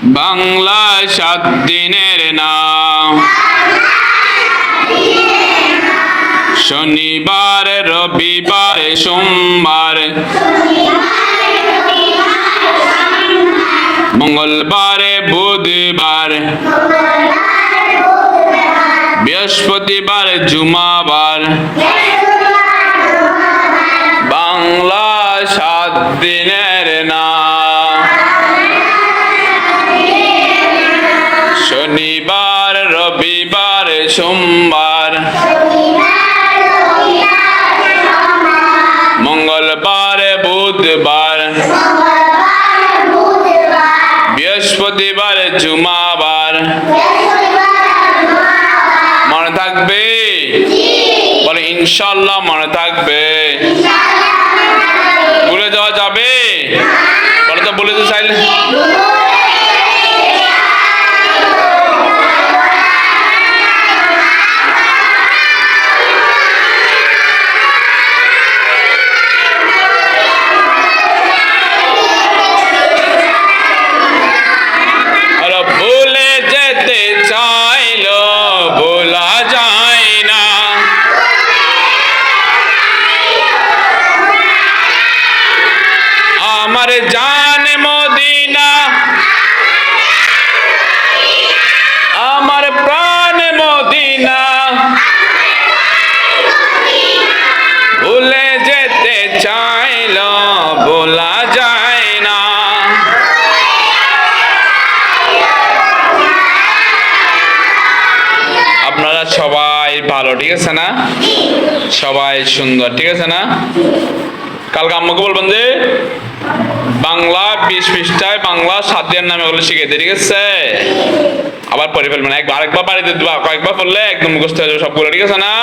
বাংলা 7 দিনের নাম। শনিবার, রবিবার, সোমবার, মঙ্গলবার, বুধবার, বৃহস্পতিবার, জুমাবার। বাংলা 7 দিনের নাম। শনিবার, রবিবার, সোমবার, মঙ্গলবার, বুধবার, বৃহস্পতিবার, জুমাবার। মনে থাকবে? বলে ইনশাআল্লাহ মনে থাকবে। ভুলে যাওয়া যাবে? বলে তো বলে তো চাইলে ভুলে যেতে চাইলো ভোলা যায় না। আমার জান মদিনা, আমার প্রাণ মদিনা, ভুলে যেতে চাইলো ভোলা যায় না। আপনারা সবাই ভালো, ঠিক আছে না? সবাই সুন্দর, ঠিক আছে না? কালকে আম্মুকে বলবেন যে বাংলা 20 পৃষ্ঠায় বাংলা 7 দিনের নামে ওগুলো শিখাইতে, ঠিক আছে? আবার পড়ে ফেলবেন, আরেকবার বাড়িতে কয়েকবার পড়লে একদম মুখস্থ হয়ে যাবে সবগুলো, ঠিক আছে না?